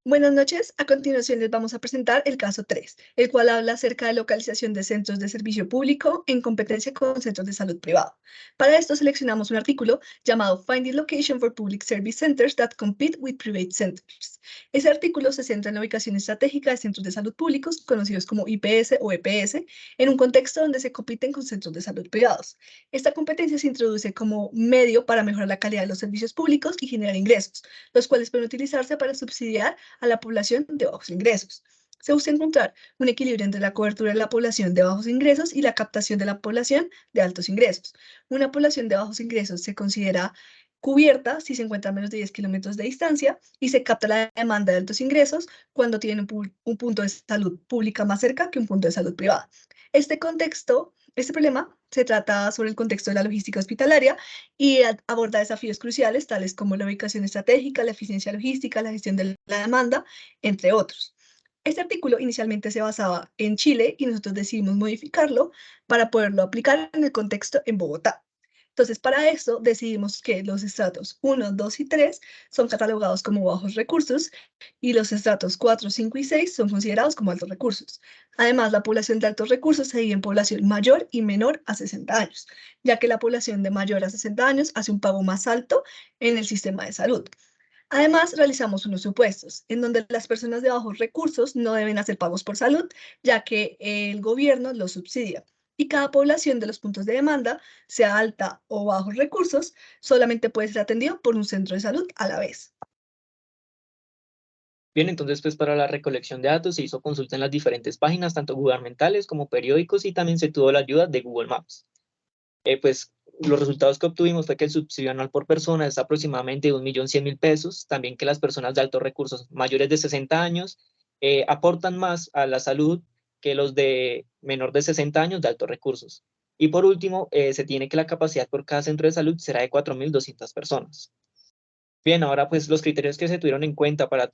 Buenas noches. A continuación les vamos a presentar el caso 3, el cual habla acerca de localización de centros de servicio público en competencia con centros de salud privado. Para esto seleccionamos un artículo llamado Finding Location for Public Service Centers that Compete with Private Centers. Ese artículo se centra en la ubicación estratégica de centros de salud públicos, conocidos como IPS o EPS, en un contexto donde se compiten con centros de salud privados. Esta competencia se introduce como medio para mejorar la calidad de los servicios públicos y generar ingresos, los cuales pueden utilizarse para subsidiar a la población de bajos ingresos. Se busca encontrar un equilibrio entre la cobertura de la población de bajos ingresos y la captación de la población de altos ingresos. Una población de bajos ingresos se considera cubierta si se encuentra a menos de 10 kilómetros de distancia y se capta la demanda de altos ingresos cuando tienen un punto de salud pública más cerca que un punto de salud privada. Este problema se trata sobre el contexto de la logística hospitalaria y aborda desafíos cruciales tales como la ubicación estratégica, la eficiencia logística, la gestión de la demanda, entre otros. Este artículo inicialmente se basaba en Chile y nosotros decidimos modificarlo para poderlo aplicar en el contexto en Bogotá. Entonces, para eso decidimos que los estratos 1, 2 y 3 son catalogados como bajos recursos y los estratos 4, 5 y 6 son considerados como altos recursos. Además, la población de altos recursos se divide en población mayor y menor a 60 años, ya que la población de mayor a 60 años hace un pago más alto en el sistema de salud. Además, realizamos unos supuestos en donde las personas de bajos recursos no deben hacer pagos por salud, ya que el gobierno los subsidia. Y cada población de los puntos de demanda, sea alta o bajos recursos, solamente puede ser atendido por un centro de salud a la vez. Bien, entonces pues para la recolección de datos se hizo consulta en las diferentes páginas, tanto gubernamentales como periódicos, y también se tuvo la ayuda de Google Maps. Pues los resultados que obtuvimos fue que el subsidio anual por persona es aproximadamente de 1.100.000 pesos, también que las personas de altos recursos mayores de 60 años aportan más a la salud que los de menor de 60 años de altos recursos. Y por último, se tiene que la capacidad por cada centro de salud será de 4.200 personas. Bien, ahora pues los criterios que se tuvieron en cuenta para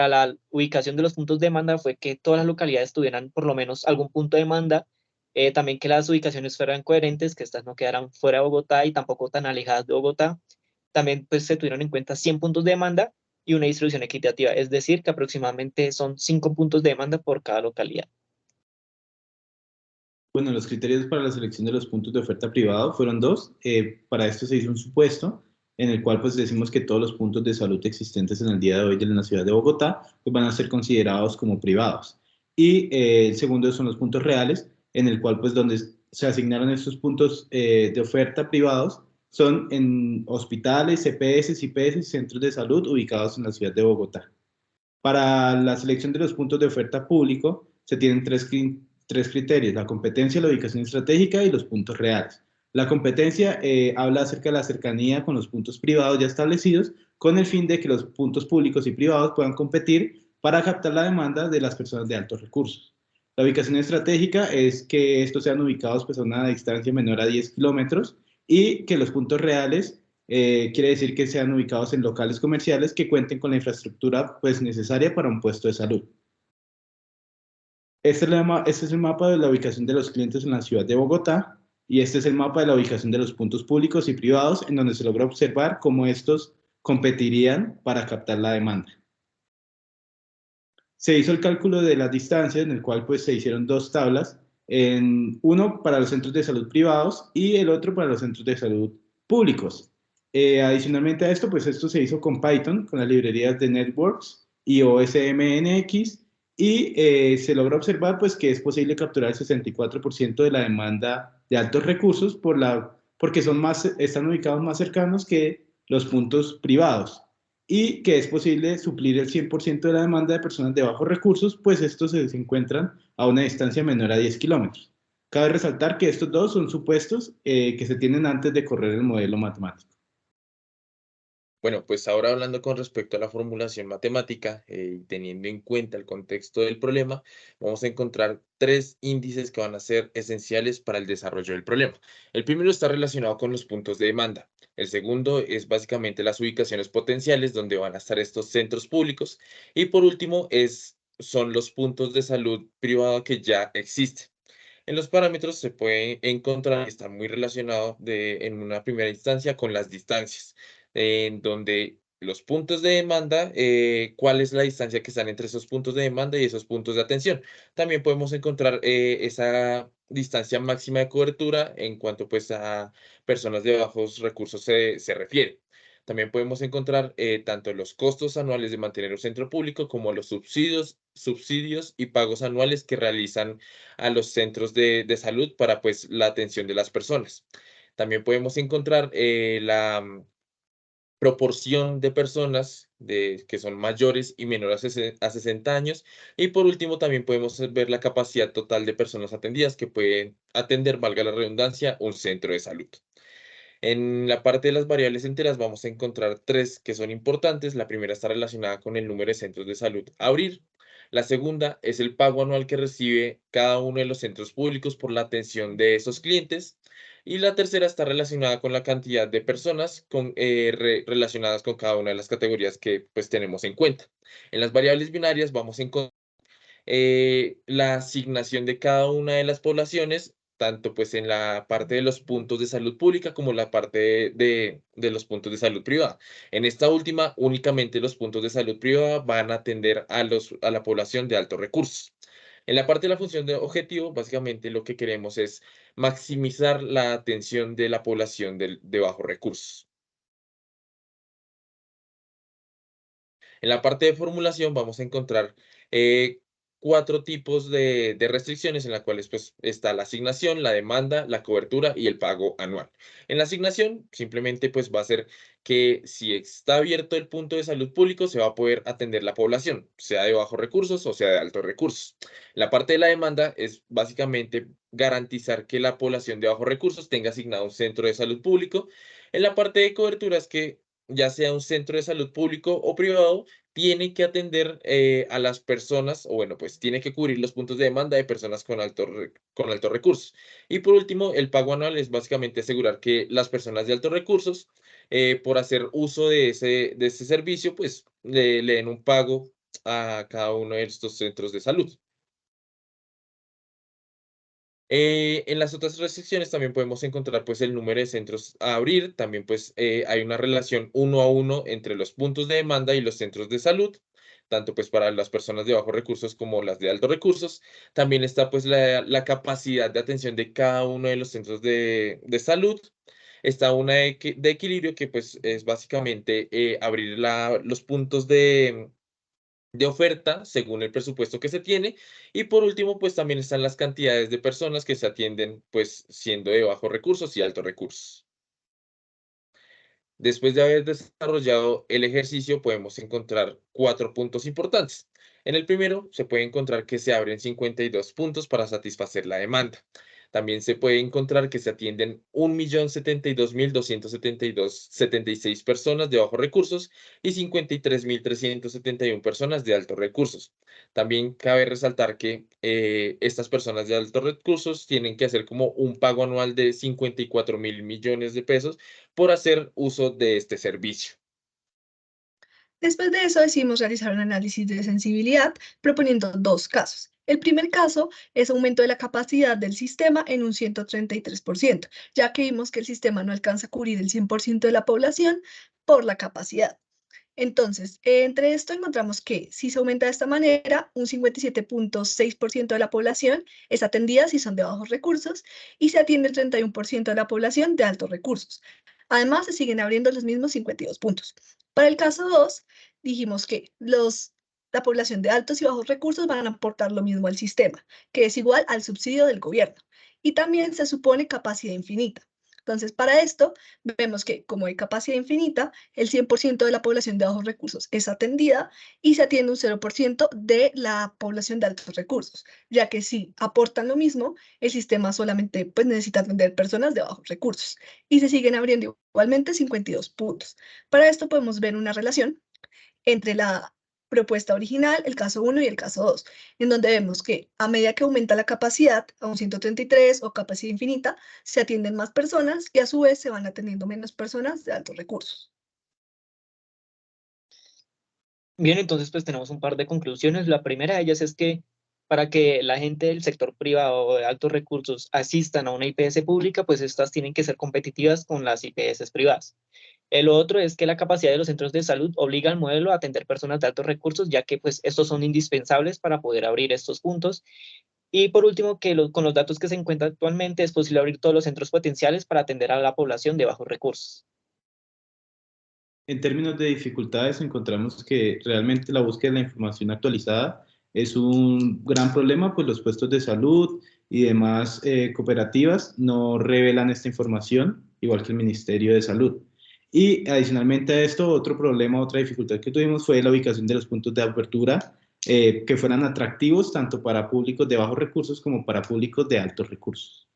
la ubicación de los puntos de demanda fue que todas las localidades tuvieran por lo menos algún punto de demanda, también que las ubicaciones fueran coherentes, que estas no quedaran fuera de Bogotá y tampoco tan alejadas de Bogotá. También pues se tuvieron en cuenta 100 puntos de demanda y una distribución equitativa, es decir, que aproximadamente son 5 puntos de demanda por cada localidad. Bueno, los criterios para la selección de los puntos de oferta privado fueron dos. Para esto se hizo un supuesto en el cual pues decimos que todos los puntos de salud existentes en el día de hoy en la ciudad de Bogotá pues, van a ser considerados como privados. Y el segundo son los puntos reales, en el cual pues donde se asignaron estos puntos de oferta privados son en hospitales, CPS, IPS y centros de salud ubicados en la ciudad de Bogotá. Para la selección de los puntos de oferta público se tienen tres criterios: la competencia, la ubicación estratégica y los puntos reales. La competencia habla acerca de la cercanía con los puntos privados ya establecidos, con el fin de que los puntos públicos y privados puedan competir para captar la demanda de las personas de altos recursos. La ubicación estratégica es que estos sean ubicados pues, a una distancia menor a 10 kilómetros y que los puntos reales quiere decir que sean ubicados en locales comerciales que cuenten con la infraestructura pues, necesaria para un puesto de salud. Este es el mapa de la ubicación de los clientes en la ciudad de Bogotá y este es el mapa de la ubicación de los puntos públicos y privados en donde se logra observar cómo estos competirían para captar la demanda. Se hizo el cálculo de las distancias en el cual pues, se hicieron dos tablas, uno para los centros de salud privados y el otro para los centros de salud públicos. Adicionalmente a esto, pues esto se hizo con Python, con las librerías de Networks y OSMNX, y se logra observar pues, que es posible capturar el 64% de la demanda de altos recursos porque están ubicados más cercanos que los puntos privados y que es posible suplir el 100% de la demanda de personas de bajos recursos, pues estos se encuentran a una distancia menor a 10 kilómetros. Cabe resaltar que estos dos son supuestos que se tienen antes de correr el modelo matemático. Bueno, pues ahora hablando con respecto a la formulación matemática y teniendo en cuenta el contexto del problema, vamos a encontrar tres índices que van a ser esenciales para el desarrollo del problema. El primero está relacionado con los puntos de demanda. El segundo es básicamente las ubicaciones potenciales donde van a estar estos centros públicos. Y por último son los puntos de salud privada que ya existen. En los parámetros se puede encontrar, está muy relacionado en una primera instancia con las distancias, en donde los puntos de demanda, cuál es la distancia que están entre esos puntos de demanda y esos puntos de atención. También podemos encontrar esa distancia máxima de cobertura en cuanto pues a personas de bajos recursos se refiere. También podemos encontrar tanto los costos anuales de mantener un centro público como los subsidios y pagos anuales que realizan a los centros de salud para pues la atención de las personas. También podemos encontrar la proporción de personas que son mayores y menores a 60 años. Y por último, también podemos ver la capacidad total de personas atendidas que pueden atender, valga la redundancia, un centro de salud. En la parte de las variables enteras vamos a encontrar tres que son importantes. La primera está relacionada con el número de centros de salud a abrir. La segunda es el pago anual que recibe cada uno de los centros públicos por la atención de esos clientes. Y la tercera está relacionada con la cantidad de personas relacionadas con cada una de las categorías que pues tenemos en cuenta. En las variables binarias vamos a encontrar la asignación de cada una de las poblaciones, tanto pues en la parte de los puntos de salud pública como la parte de los puntos de salud privada. En esta última, únicamente los puntos de salud privada van a atender a la población de altos recursos. En la parte de la función de objetivo, básicamente lo que queremos es maximizar la atención de la población de bajos recursos. En la parte de formulación vamos a encontrar 4 tipos de restricciones en las cuales pues, está la asignación, la demanda, la cobertura y el pago anual. En la asignación simplemente pues, va a ser que si está abierto el punto de salud público se va a poder atender la población, sea de bajos recursos o sea de altos recursos. La parte de la demanda es básicamente garantizar que la población de bajos recursos tenga asignado un centro de salud público. En la parte de cobertura es que ya sea un centro de salud público o privado, tiene que atender a las personas, o bueno, pues tiene que cubrir los puntos de demanda de personas con altos recursos. Y por último, el pago anual es básicamente asegurar que las personas de altos recursos, por hacer uso de ese servicio, pues le den un pago a cada uno de estos centros de salud. En las otras restricciones también podemos encontrar pues el número de centros a abrir, también pues hay una relación 1 a 1 entre los puntos de demanda y los centros de salud, tanto pues para las personas de bajos recursos como las de altos recursos. También está pues la capacidad de atención de cada uno de los centros de salud. Está una de equilibrio que pues es básicamente abrir los puntos de oferta según el presupuesto que se tiene. Y por último, pues también están las cantidades de personas que se atienden, pues siendo de bajos recursos y altos recursos. Después de haber desarrollado el ejercicio, podemos encontrar 4 puntos importantes. En el primero, se puede encontrar que se abren 52 puntos para satisfacer la demanda. También se puede encontrar que se atienden 1.072.276 personas de bajos recursos y 53.371 personas de altos recursos. También cabe resaltar que estas personas de altos recursos tienen que hacer como un pago anual de 54.000 millones de pesos por hacer uso de este servicio. Después de eso decidimos realizar un análisis de sensibilidad proponiendo 2 casos. El primer caso es aumento de la capacidad del sistema en un 133%, ya que vimos que el sistema no alcanza a cubrir el 100% de la población por la capacidad. Entonces, entre esto encontramos que si se aumenta de esta manera, un 57.6% de la población es atendida si son de bajos recursos y se atiende el 31% de la población de altos recursos. Además, se siguen abriendo los mismos 52 puntos. Para el caso 2, dijimos que la población de altos y bajos recursos van a aportar lo mismo al sistema, que es igual al subsidio del gobierno. Y también se supone capacidad infinita. Entonces, para esto, vemos que como hay capacidad infinita, el 100% de la población de bajos recursos es atendida y se atiende un 0% de la población de altos recursos, ya que si aportan lo mismo, el sistema solamente pues, necesita atender personas de bajos recursos y se siguen abriendo igualmente 52 puntos. Para esto podemos ver una relación entre la propuesta original, el caso 1 y el caso 2, en donde vemos que a medida que aumenta la capacidad a un 133 o capacidad infinita, se atienden más personas y a su vez se van atendiendo menos personas de altos recursos. Bien, entonces pues tenemos un par de conclusiones. La primera de ellas es que Para que la gente del sector privado o de altos recursos asistan a una IPS pública, pues estas tienen que ser competitivas con las IPS privadas. El otro es que la capacidad de los centros de salud obliga al modelo a atender personas de altos recursos, ya que pues estos son indispensables para poder abrir estos puntos. Y por último, que con los datos que se encuentran actualmente es posible abrir todos los centros potenciales para atender a la población de bajos recursos. En términos de dificultades, encontramos que realmente la búsqueda de la información actualizada es un gran problema, pues los puestos de salud y demás cooperativas no revelan esta información, igual que el Ministerio de Salud. Y adicionalmente a esto, otro problema, otra dificultad que tuvimos fue la ubicación de los puntos de apertura que fueran atractivos tanto para públicos de bajos recursos como para públicos de altos recursos.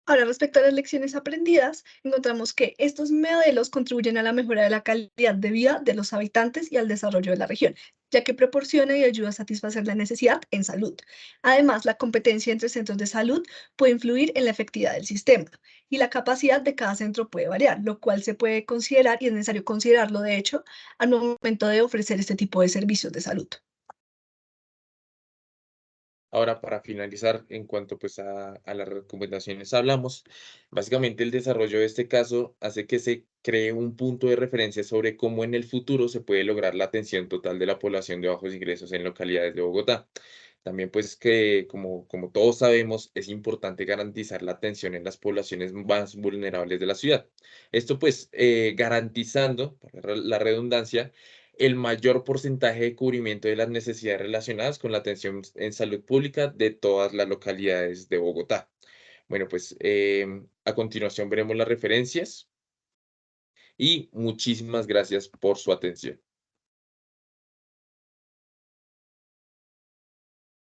Ahora, respecto a las lecciones aprendidas, encontramos que estos modelos contribuyen a la mejora de la calidad de vida de los habitantes y al desarrollo de la región, ya que proporciona y ayuda a satisfacer la necesidad en salud. Además, la competencia entre centros de salud puede influir en la efectividad del sistema y la capacidad de cada centro puede variar, lo cual se puede considerar y es necesario considerarlo, de hecho, al momento de ofrecer este tipo de servicios de salud. Ahora, para finalizar, en cuanto pues a las recomendaciones hablamos, básicamente el desarrollo de este caso hace que se cree un punto de referencia sobre cómo en el futuro se puede lograr la atención total de la población de bajos ingresos en localidades de Bogotá. También pues que, como todos sabemos, es importante garantizar la atención en las poblaciones más vulnerables de la ciudad. Esto pues garantizando, por la redundancia, el mayor porcentaje de cubrimiento de las necesidades relacionadas con la atención en salud pública de todas las localidades de Bogotá. Bueno, pues a continuación veremos las referencias y muchísimas gracias por su atención.